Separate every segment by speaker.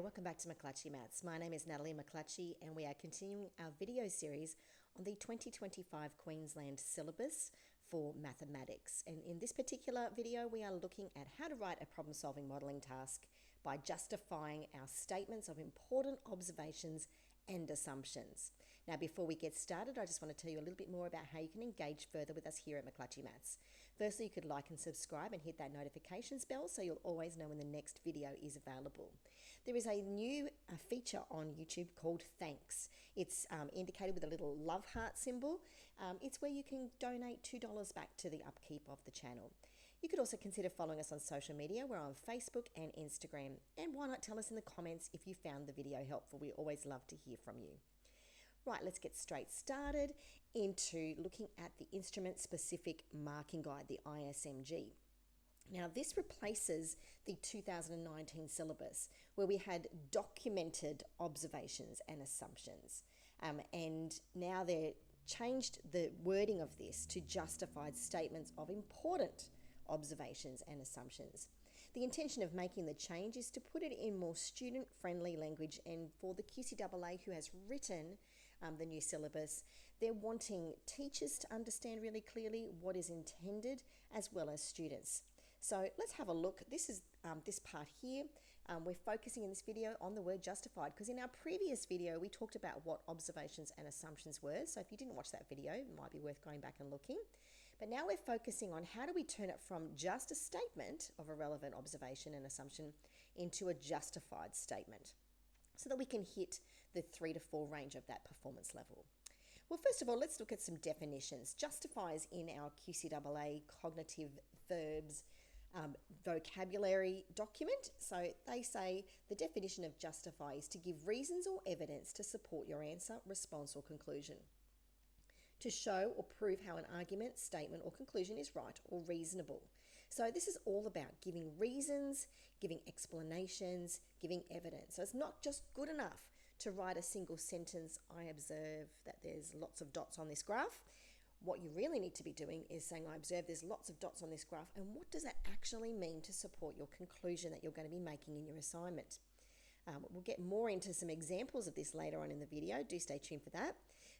Speaker 1: welcome back to McClatchy Maths. My name is Natalie McClatchy and we are continuing our video series on the 2025 Queensland syllabus for mathematics. And in this particular video, we are looking at how to write a problem-solving modelling task by justifying our statements of important observations and assumptions. Now, before we get started, I just want to tell you a little bit more about how you can engage further with us here at McClatchy Maths. Firstly, you could like and subscribe and hit that notifications bell so you'll always know when the next video is available. There is a new feature on YouTube called Thanks. It's indicated with a little love heart symbol. It's where you can donate $2 back to the upkeep of the channel. You could also consider following us on social media. We're on Facebook and Instagram. And why not tell us in the comments if you found the video helpful? We always love to hear from you. Right, let's get straight started into looking at the instrument-specific marking guide, the ISMG. Now, this replaces the 2019 syllabus where we had documented observations and assumptions. And now they've changed the wording of this to justified statements of important observations and assumptions. The intention of making the change is to put it in more student-friendly language, and for the QCAA who has written the new syllabus, they're wanting teachers to understand really clearly what is intended as well as students. So let's have a look. This is this part here. We're focusing in this video on the word justified because in our previous video we talked about what observations and assumptions were. So if you didn't watch that video, it might be worth going back and looking. But now we're focusing on how do we turn it from just a statement of a relevant observation and assumption into a justified statement so that we can hit the 3 to 4 range of that performance level. Well, first of all, let's look at some definitions. Justify is in our QCAA cognitive verbs vocabulary document. So they say the definition of justify is to give reasons or evidence to support your answer, response, or conclusion. To show or prove how an argument, statement, or conclusion is right or reasonable. So this is all about giving reasons, giving explanations, giving evidence. So it's not just good enough to write a single sentence, I observe that there's lots of dots on this graph. What you really need to be doing is saying, I observe there's lots of dots on this graph, and what does that actually mean to support your conclusion that you're going to be making in your assignment? We'll get more into some examples of this later on in the video. Do stay tuned for that.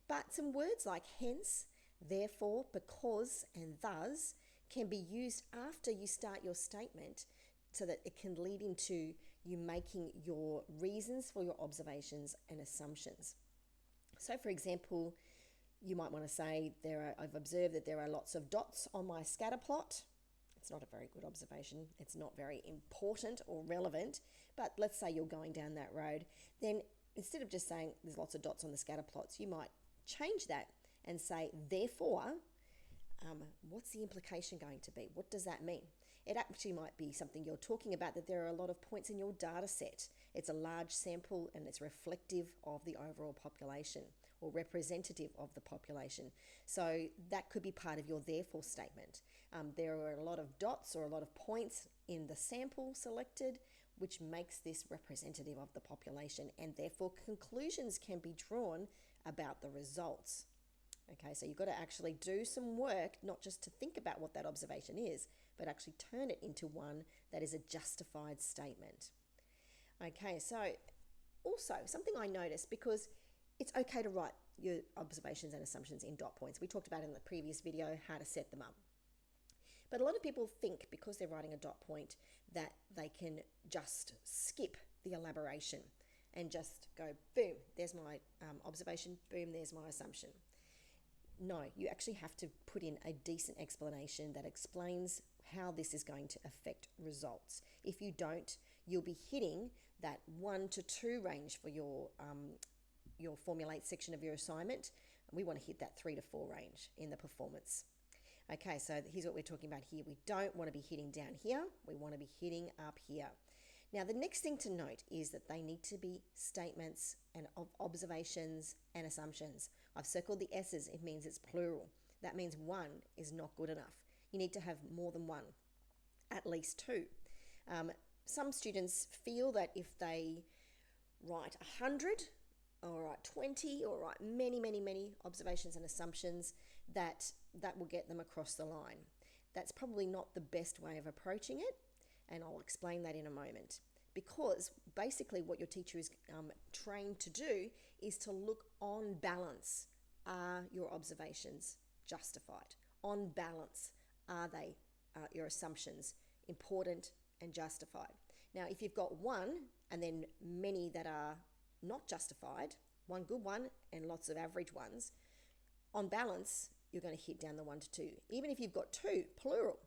Speaker 1: But some words like hence, therefore, because, and thus can be used after you start your statement so that it can lead into you making your reasons for your observations and assumptions. So for example, you might want to say, I've observed that there are lots of dots on my scatter plot. It's not a very good observation. It's not very important or relevant, but let's say you're going down that road. Then instead of just saying there's lots of dots on the scatter plots, you might change that and say, therefore, what's the implication going to be? What does that mean? It actually might be something you're talking about, that there are a lot of points in your data set. It's a large sample and it's reflective of the overall population or representative of the population. So that could be part of your therefore statement. There are a lot of dots or a lot of points in the sample selected, which makes this representative of the population, and therefore conclusions can be drawn about the results. Okay, so you've got to actually do some work, not just to think about what that observation is, but actually turn it into one that is a justified statement. Okay, so also something I noticed, because it's okay to write your observations and assumptions in dot points. We talked about in the previous video how to set them up. But a lot of people think because they're writing a dot point that they can just skip the elaboration and just go, boom, there's my observation, boom, there's my assumption. No, you actually have to put in a decent explanation that explains how this is going to affect results. If you don't, you'll be hitting that 1 to 2 range for your Formulate section of your assignment. We want to hit that 3 to 4 range in the performance. Okay, so here's what we're talking about here. We don't want to be hitting down here. We want to be hitting up here. Now, the next thing to note is that they need to be statements and of observations and assumptions. I've circled the S's. It means it's plural. That means one is not good enough. You need to have more than one, at least 2. Some students feel that if they write 100 or write 20 or write many observations and assumptions, that will get them across the line. That's probably not the best way of approaching it, and I'll explain that in a moment. because basically what your teacher is trained to do is to look on balance. Are your observations justified? On balance, are they your assumptions important and justified? Now, if you've got one and then many that are not justified, one good one and lots of average ones, on balance, you're going to hit down the 1 to 2. Even if you've got 2, plural,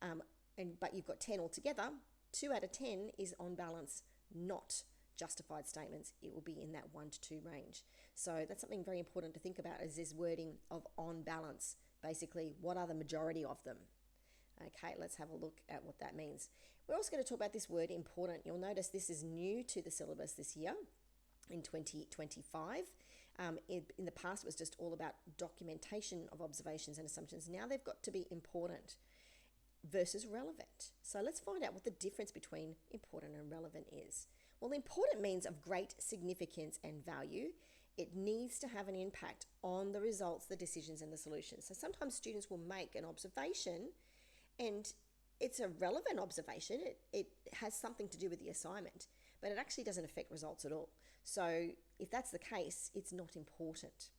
Speaker 1: but you've got 10 altogether, 2 out of 10 is on balance not justified statements. It will be in that 1 to 2 range. So that's something very important to think about, is this wording of on balance. Basically, what are the majority of them? Okay, let's have a look at what that means. We're also going to talk about this word important. You'll notice this is new to the syllabus this year in 2025. In the past, it was just all about documentation of observations and assumptions. Now they've got to be important versus relevant. So let's find out what the difference between important and relevant is. Well, important means of great significance and value. It needs to have an impact on the results, the decisions, and the solutions. So sometimes students will make an observation and it's a relevant observation. It has something to do with the assignment, but it actually doesn't affect results at all. So if that's the case, it's not important.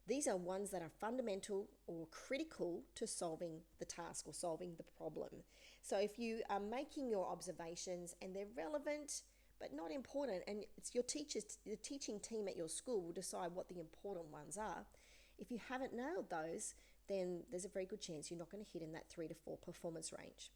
Speaker 1: These are ones that are fundamental or critical to solving the task or solving the problem. So if you are making your observations and they're relevant but not important, and it's the teaching team at your school will decide what the important ones are. If you haven't nailed those, then there's a very good chance you're not going to hit in that 3 to 4 performance range.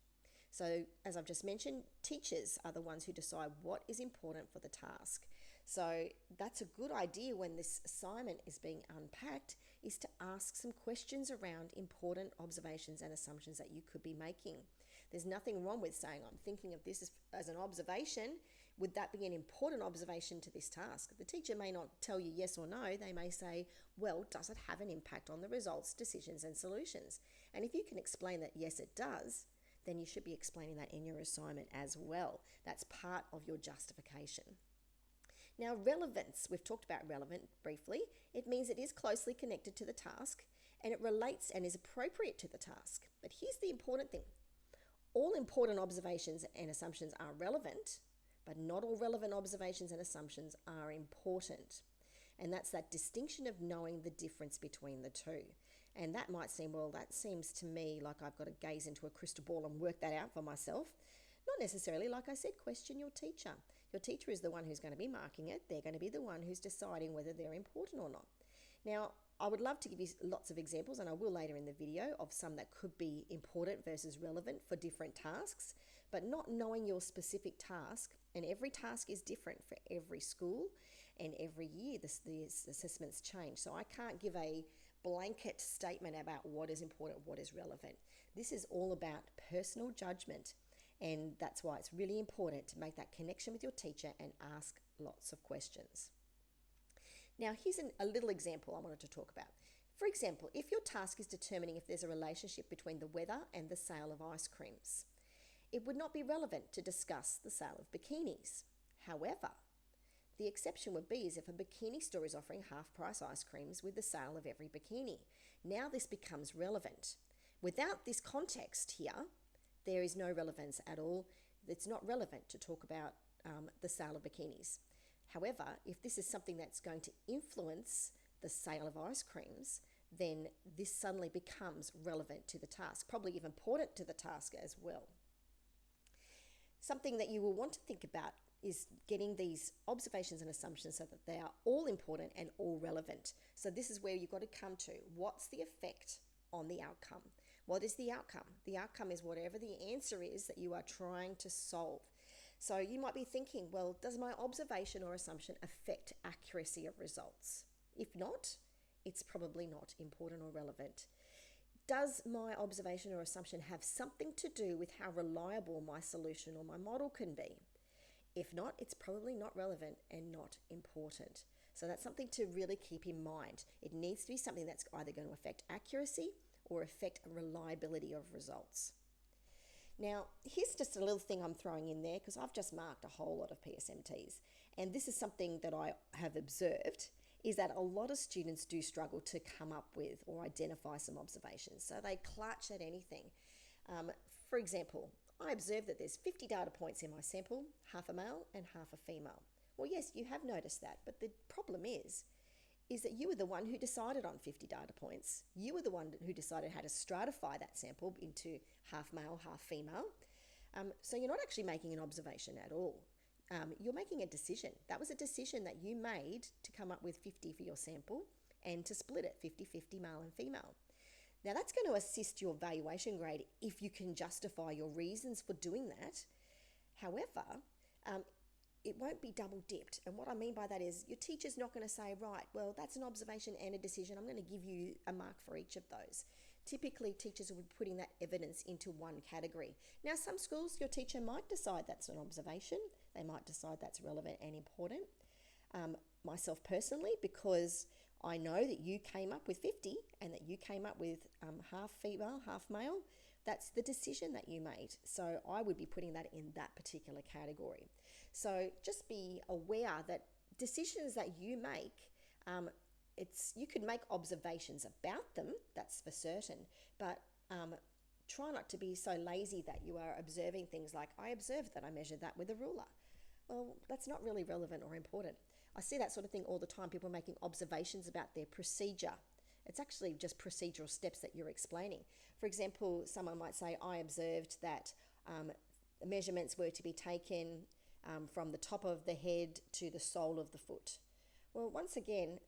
Speaker 1: So as I've just mentioned, teachers are the ones who decide what is important for the task. So that's a good idea when this assignment is being unpacked, is to ask some questions around important observations and assumptions that you could be making. There's nothing wrong with saying, I'm thinking of this as an observation. Would that be an important observation to this task? The teacher may not tell you yes or no. They may say, well, does it have an impact on the results, decisions, and solutions? And if you can explain that yes, it does, then you should be explaining that in your assignment as well. That's part of your justification. Now, relevance, we've talked about relevant briefly. It means it is closely connected to the task and it relates and is appropriate to the task. But here's the important thing. All important observations and assumptions are relevant, but not all relevant observations and assumptions are important. And that's that distinction of knowing the difference between the two. And that might seem, well, that seems to me like I've got to gaze into a crystal ball and work that out for myself. Not necessarily. Like I said, question your teacher. Your teacher is the one who's going to be marking it. They're going to be the one who's deciding whether they're important or not. Now, I would love to give you lots of examples, and I will later in the video, of some that could be important versus relevant for different tasks, but not knowing your specific task, and every task is different for every school, and every year the assessments change. So I can't give a blanket statement about what is important, what is relevant. This is all about personal judgment, and that's why it's really important to make that connection with your teacher and ask lots of questions. Now, here's a little example I wanted to talk about. For example, if your task is determining if there's a relationship between the weather and the sale of ice creams, it would not be relevant to discuss the sale of bikinis. However, the exception would be is if a bikini store is offering half-price ice creams with the sale of every bikini. Now this becomes relevant. Without this context here, there is no relevance at all. It's not relevant to talk about the sale of bikinis. However, if this is something that's going to influence the sale of ice creams, then this suddenly becomes relevant to the task, probably even important to the task as well. Something that you will want to think about is getting these observations and assumptions so that they are all important and all relevant. So this is where you've got to come to, what's the effect on the outcome? What is the outcome? The outcome is whatever the answer is that you are trying to solve. So you might be thinking, well, does my observation or assumption affect accuracy of results? If not, it's probably not important or relevant. Does my observation or assumption have something to do with how reliable my solution or my model can be? If not, it's probably not relevant and not important. So that's something to really keep in mind. It needs to be something that's either going to affect accuracy or affect reliability of results. Now, here's just a little thing I'm throwing in there because I've just marked a whole lot of PSMTs. And this is something that I have observed, is that a lot of students do struggle to come up with or identify some observations. So they clutch at anything. For example, I observed that there's 50 data points in my sample, half a male and half a female. Well, yes, you have noticed that, but the problem is that you were the one who decided on 50 data points. You were the one who decided how to stratify that sample into half male, half female. So you're not actually making an observation at all. You're making a decision. That was a decision that you made to come up with 50 for your sample and to split it 50-50 male and female. Now that's going to assist your valuation grade if you can justify your reasons for doing that. However, it won't be double dipped. And what I mean by that is your teacher's not going to say, right, well, that's an observation and a decision. I'm going to give you a mark for each of those. Typically, teachers will be putting that evidence into one category. Now, some schools, your teacher might decide that's an observation. They might decide that's relevant and important. Myself personally, because I know that you came up with 50 and that you came up with half female, half male, that's the decision that you made. So I would be putting that in that particular category. So just be aware that decisions that you make, you could make observations about them, that's for certain, but try not to be so lazy that you are observing things like, I observed that I measured that with a ruler. Well, that's not really relevant or important. I see that sort of thing all the time, people making observations about their procedure. It's actually just procedural steps that you're explaining. For example, someone might say, I observed that measurements were to be taken from the top of the head to the sole of the foot. Well, once again,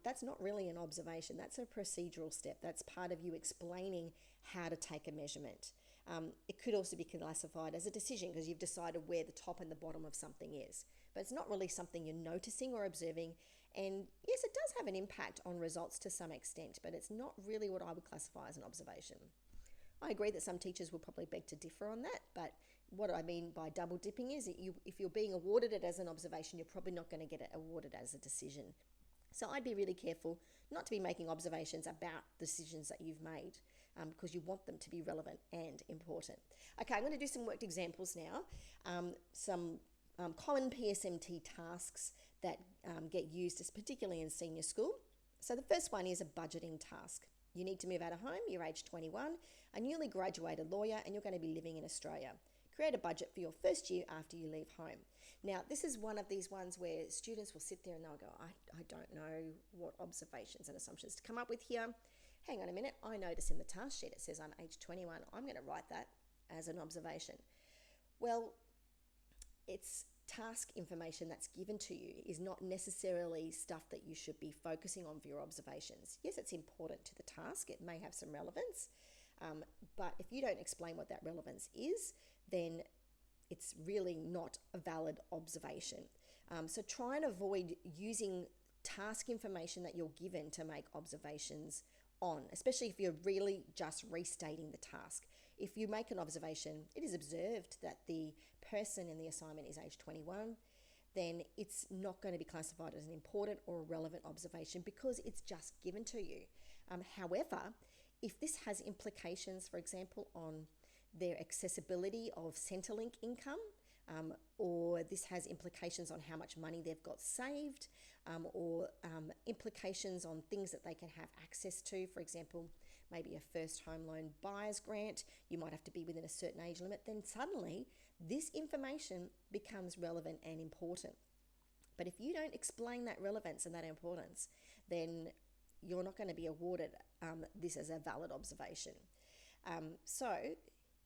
Speaker 1: that's not really an observation. That's a procedural step. That's part of you explaining how to take a measurement. It could also be classified as a decision because you've decided where the top and the bottom of something is. But it's not really something you're noticing or observing. And yes, it does have an impact on results to some extent, but it's not really what I would classify as an observation. I agree that some teachers will probably beg to differ on that, but what I mean by double dipping is that if you're being awarded it as an observation, you're probably not going to get it awarded as a decision. So I'd be really careful not to be making observations about decisions that you've made because you want them to be relevant and important. Okay, I'm going to do some worked examples now. Some common PSMT tasks that get used, particularly in senior school. So the first one is a budgeting task. You need to move out of home, you're age 21, a newly graduated lawyer, and you're going to be living in Australia. Create a budget for your first year after you leave home. Now, this is one of these ones where students will sit there and they'll go, I don't know what observations and assumptions to come up with here. Hang on a minute, I notice in the task sheet it says I'm age 21. I'm going to write that as an observation. Well, it's task information that's given to you is not necessarily stuff that you should be focusing on for your observations. Yes, it's important to the task. It may have some relevance, but if you don't explain what that relevance is, then it's really not a valid observation. So try and avoid using task information that you're given to make observations on, especially if you're really just restating the task. If you make an observation, it is observed that the person in the assignment is age 21, then it's not going to be classified as an important or relevant observation because it's just given to you. However, if this has implications, for example, on their accessibility of Centrelink income, or this has implications on how much money they've got saved, or implications on things that they can have access to, for example, maybe a first home loan buyer's grant, you might have to be within a certain age limit, then suddenly this information becomes relevant and important. But if you don't explain that relevance and that importance, then you're not going to be awarded this as a valid observation. So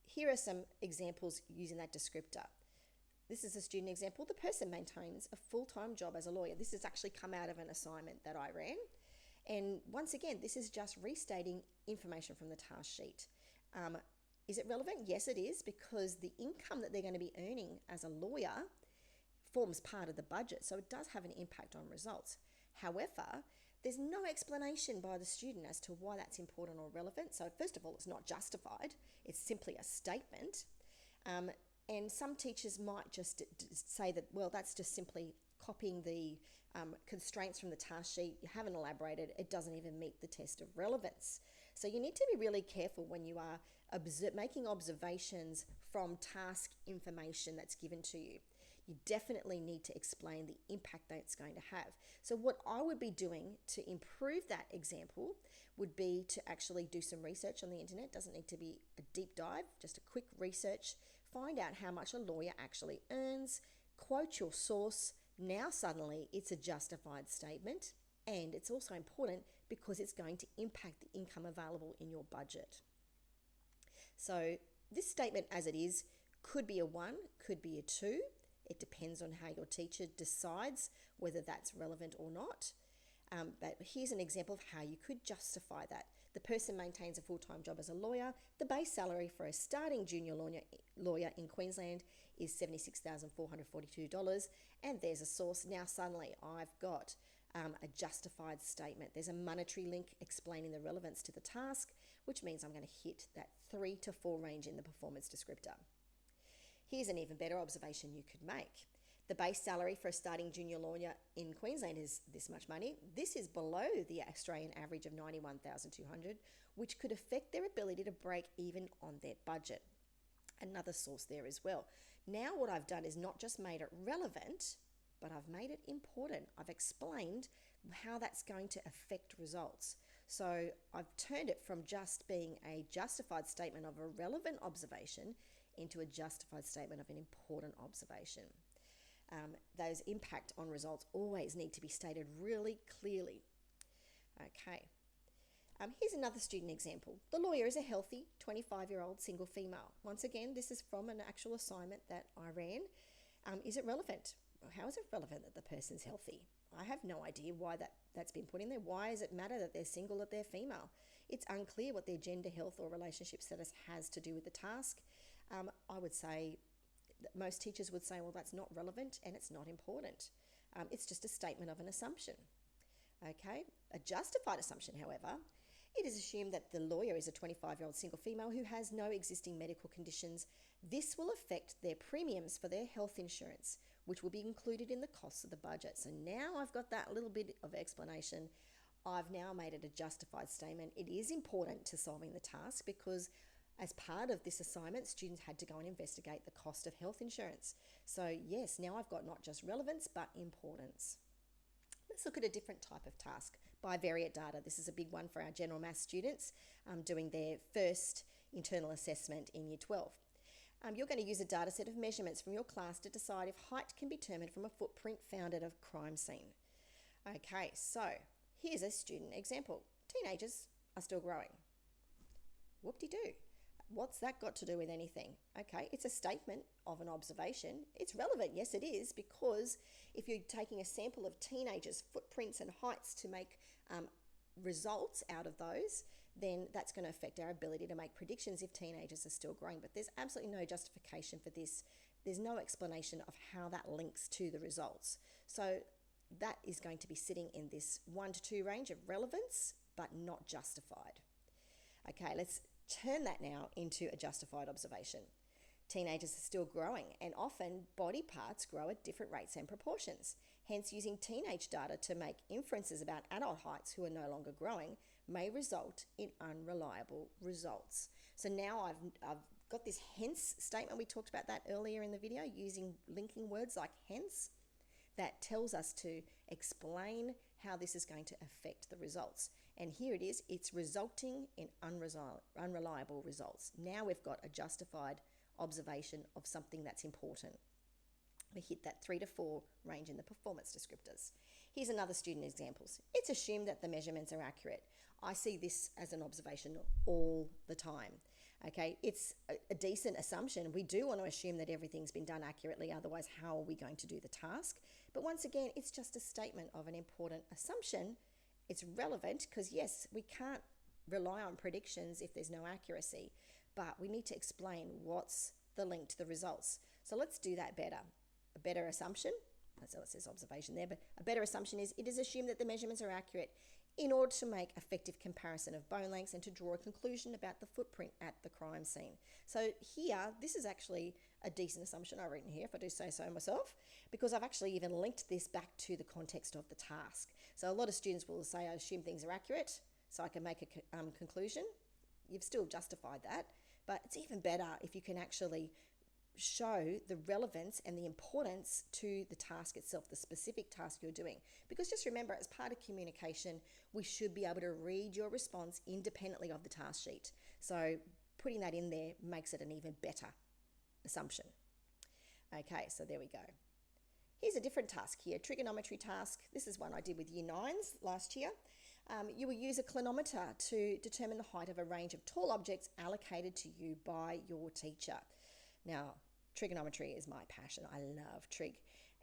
Speaker 1: here are some examples using that descriptor. This is a student example. The person maintains a full-time job as a lawyer. This has actually come out of an assignment that I ran. And once again, this is just restating information from the task sheet. Is it relevant? Yes, it is, because the income that they're going to be earning as a lawyer forms part of the budget, so it does have an impact on results. However, there's no explanation by the student as to why that's important or relevant. So first of all, it's not justified. It's simply a statement. And some teachers might just say that, well, that's just simply copying the constraints from the task sheet. You haven't elaborated. It doesn't even meet the test of relevance. So you need to be really careful when you are making observations from task information that's given to you. You definitely need to explain the impact that it's going to have. So what I would be doing to improve that example would be to actually do some research on the internet. It doesn't need to be a deep dive, just a quick research, find out how much a lawyer actually earns, quote your source. Now suddenly it's a justified statement, and it's also important because it's going to impact the income available in your budget. So this statement as it is could be a 1, could be a 2. It depends on how your teacher decides whether that's relevant or not. But here's an example of how you could justify that. The person maintains a full-time job as a lawyer. The base salary for a starting junior lawyer in Queensland is $76,442. And there's a source. Now suddenly I've got a justified statement. There's a monetary link explaining the relevance to the task, which means I'm going to hit that 3 to 4 range in the performance descriptor. Here's an even better observation you could make. The base salary for a starting junior lawyer in Queensland is this much money. This is below the Australian average of $91,200, which could affect their ability to break even on their budget. Another source there as well. Now what I've done is not just made it relevant, but I've made it important. I've explained how that's going to affect results. So I've turned it from just being a justified statement of a relevant observation into a justified statement of an important observation. Those impact on results always need to be stated really clearly. Okay. Here's another student example. The lawyer is a healthy 25-year-old single female. Once again, this is from an actual assignment that I ran. Is it relevant? How is it relevant that the person's healthy? I have no idea why that's been put in there. Why does it matter that they're single, that they're female? It's unclear what their gender, health, or relationship status has to do with the task. I would say that most teachers would say, well, that's not relevant and it's not important. It's just a statement of an assumption. Okay, a justified assumption, however, it is assumed that the lawyer is a 25-year-old single female who has no existing medical conditions. This will affect their premiums for their health insurance, which will be included in the costs of the budget. So now I've got that little bit of explanation. I've now made it a justified statement. It is important to solving the task because as part of this assignment, students had to go and investigate the cost of health insurance. So yes, now I've got not just relevance, but importance. Let's look at a different type of task. Bivariate data. This is a big one for our general maths students doing their first internal assessment in Year 12. You're going to use a data set of measurements from your class to decide if height can be determined from a footprint found at a crime scene. Okay, so here's a student example. Teenagers are still growing. Whoop-de-doo. What's that got to do with anything? Okay, it's a statement of an observation. It's relevant, yes it is, because if you're taking a sample of teenagers' footprints and heights to make results out of those, then that's going to affect our ability to make predictions if teenagers are still growing. But there's absolutely no justification for this. There's no explanation of how that links to the results. So that is going to be sitting in this 1 to 2 range of relevance, but not justified. Okay, let's turn that now into a justified observation. Teenagers are still growing, and often body parts grow at different rates and proportions. Hence, using teenage data to make inferences about adult heights who are no longer growing may result in unreliable results. So now I've got this hence statement. We talked about that earlier in the video, using linking words like hence. That tells us to explain how this is going to affect the results. And here it is, it's resulting in unreliable results. Now we've got a justified observation of something that's important. We hit that 3 to 4 range in the performance descriptors. Here's another student examples. It's assumed that the measurements are accurate. I see this as an observation all the time. Okay, it's a decent assumption. We do want to assume that everything's been done accurately, otherwise how are we going to do the task? But once again, it's just a statement of an important assumption. It's relevant because yes, we can't rely on predictions if there's no accuracy, but we need to explain what's the link to the results. So let's do that better. A better assumption, so it says observation there, but a better assumption is it is assumed that the measurements are accurate in order to make effective comparison of bone lengths and to draw a conclusion about the footprint at the crime scene. So here, this is actually a decent assumption I've written here, if I do say so myself, because I've actually even linked this back to the context of the task. So a lot of students will say, I assume things are accurate, so I can make a conclusion. You've still justified that, but it's even better if you can actually show the relevance and the importance to the task itself, the specific task you're doing. Because just remember, as part of communication, we should be able to read your response independently of the task sheet. So putting that in there makes it an even better assumption. Okay, so there we go. Here's a different task here, trigonometry task. This is one I did with Year 9s last year. You will use a clinometer to determine the height of a range of tall objects allocated to you by your teacher. Now, trigonometry is my passion. I love trig.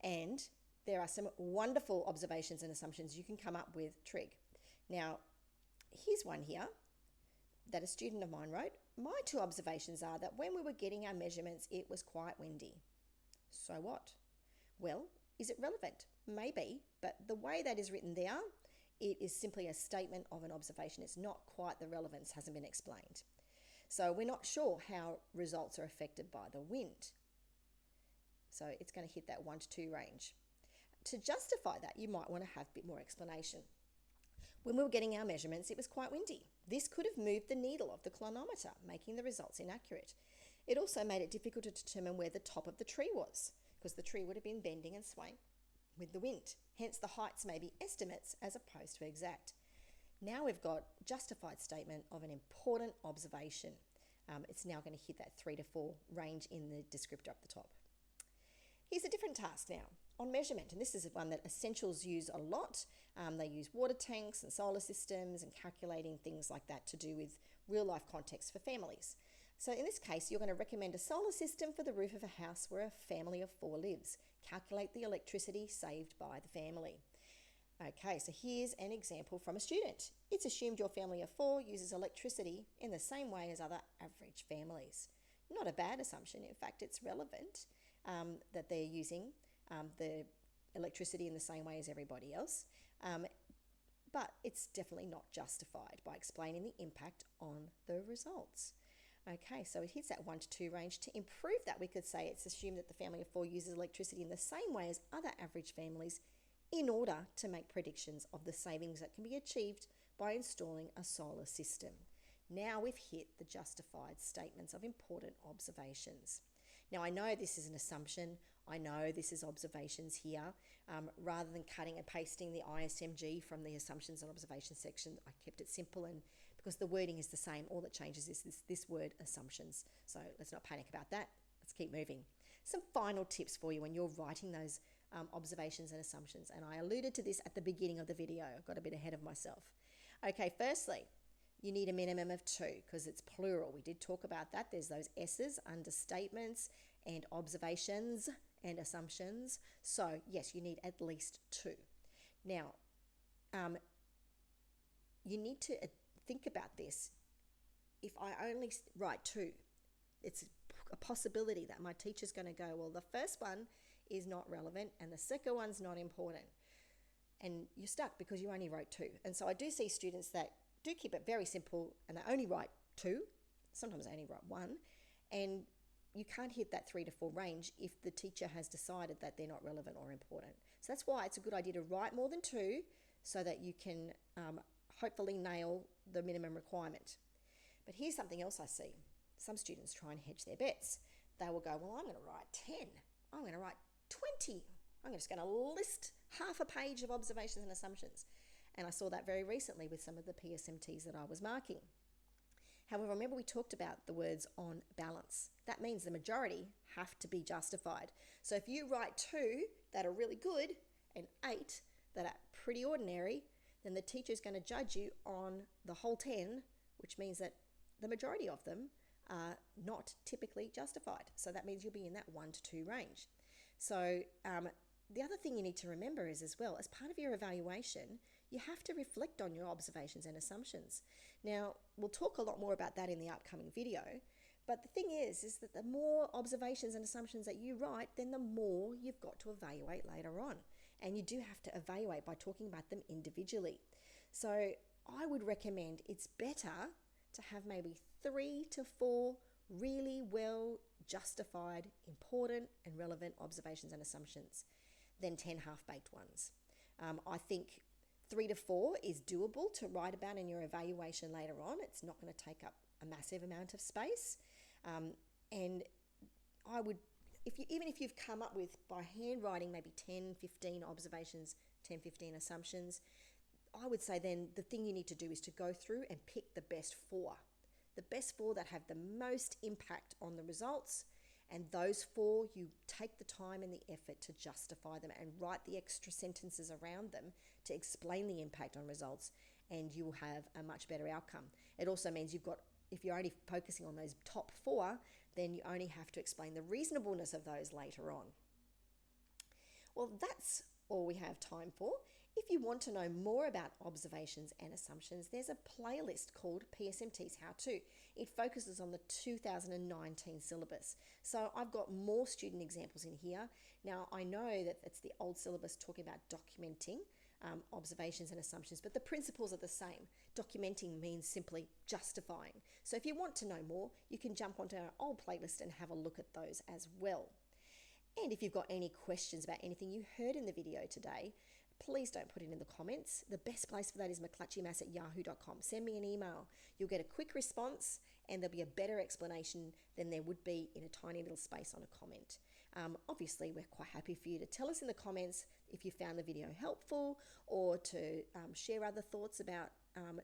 Speaker 1: And there are some wonderful observations and assumptions you can come up with trig. Now, here's one here that a student of mine wrote. My two observations are that when we were getting our measurements, it was quite windy. So what? Well, is it relevant? Maybe, but the way that is written there, it is simply a statement of an observation. It's not quite the relevance, hasn't been explained. So we're not sure how results are affected by the wind. So it's going to hit that 1 to 2 range. To justify that, you might want to have a bit more explanation. When we were getting our measurements, it was quite windy. This could have moved the needle of the clinometer, making the results inaccurate. It also made it difficult to determine where the top of the tree was, because the tree would have been bending and swaying with the wind. Hence, the heights may be estimates as opposed to exact. Now we've got justified statement of an important observation. It's now going to hit that 3 to 4 range in the descriptor up the top. Here's a different task now on measurement, and this is one that Essentials use a lot. They use water tanks and solar systems and calculating things like that to do with real life context for families. So in this case, you're going to recommend a solar system for the roof of a house where a family of 4 lives. Calculate the electricity saved by the family. Okay, so here's an example from a student. It's assumed your family of 4 uses electricity in the same way as other average families. Not a bad assumption. In fact, it's relevant that they're using the electricity in the same way as everybody else. But it's definitely not justified by explaining the impact on the results. Okay, so it hits that 1 to 2 range. To improve that, we could say it's assumed that the family of 4 uses electricity in the same way as other average families in order to make predictions of the savings that can be achieved by installing a solar system. Now we've hit the justified statements of important observations. Now I know this is an assumption. I know this is observations here. Rather than cutting and pasting the ISMG from the assumptions and observations section, I kept it simple, and because the wording is the same, all that changes is this word assumptions. So let's not panic about that. Let's keep moving. Some final tips for you when you're writing those observations and assumptions. And I alluded to this at the beginning of the video. I got a bit ahead of myself. Okay, firstly, you need a minimum of 2 because it's plural. We did talk about that. There's those S's under statements and observations and assumptions. So yes, you need at least 2. Now, you need to think about this. If I only write 2, it's a possibility that my teacher's going to go, well, the first one is not relevant and the second one's not important. And you're stuck because you only wrote 2. And so I do see students that do keep it very simple and they only write 2. Sometimes they only write 1. And you can't hit that 3 to 4 range if the teacher has decided that they're not relevant or important. So that's why it's a good idea to write more than 2 so that you can hopefully nail the minimum requirement. But here's something else I see. Some students try and hedge their bets. They will go, well, I'm going to write 10. I'm going to write 20. I'm just going to list half a page of observations and assumptions. And I saw that very recently with some of the PSMTs that I was marking. However, remember we talked about the words on balance. That means the majority have to be justified. So if you write 2 that are really good and 8 that are pretty ordinary, then the teacher is going to judge you on the whole 10, which means that the majority of them are not typically justified. So that means you'll be in that 1 to 2 range. So the other thing you need to remember is as well, as part of your evaluation, you have to reflect on your observations and assumptions. Now, we'll talk a lot more about that in the upcoming video, but the thing is that the more observations and assumptions that you write, then the more you've got to evaluate later on. And you do have to evaluate by talking about them individually. So I would recommend it's better to have maybe 3 to 4 really well justified, important and relevant observations and assumptions than 10 half-baked ones. I think 3 to 4 is doable to write about in your evaluation later on. It's not going to take up a massive amount of space. And I would, even if you've come up with, by handwriting, maybe 10, 15 observations, 10, 15 assumptions, I would say then the thing you need to do is to go through and pick the best 4. The best 4 that have the most impact on the results And those 4, you take the time and the effort to justify them and write the extra sentences around them to explain the impact on results, and you will have a much better outcome. It also means if you're only focusing on those top 4, then you only have to explain the reasonableness of those later on. Well, that's all we have time for. If you want to know more about observations and assumptions, there's a playlist called PSMTs How To. It focuses on the 2019 syllabus. So I've got more student examples in here. Now, I know that it's the old syllabus talking about documenting observations and assumptions, but the principles are the same. Documenting means simply justifying. So if you want to know more, you can jump onto our old playlist and have a look at those as well. And if you've got any questions about anything you heard in the video today, please don't put it in the comments. The best place for that is mcclatchymass@yahoo.com. Send me an email. You'll get a quick response and there'll be a better explanation than there would be in a tiny little space on a comment. Obviously, we're quite happy for you to tell us in the comments if you found the video helpful, or to share other thoughts about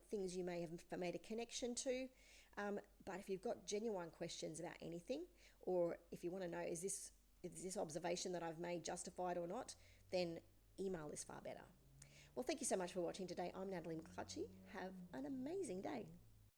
Speaker 1: things you may have made a connection to. But if you've got genuine questions about anything, or if you want to know, is this observation that I've made justified or not, then email is far better. Well, thank you so much for watching today. I'm Natalie McClutchy. Have an amazing day.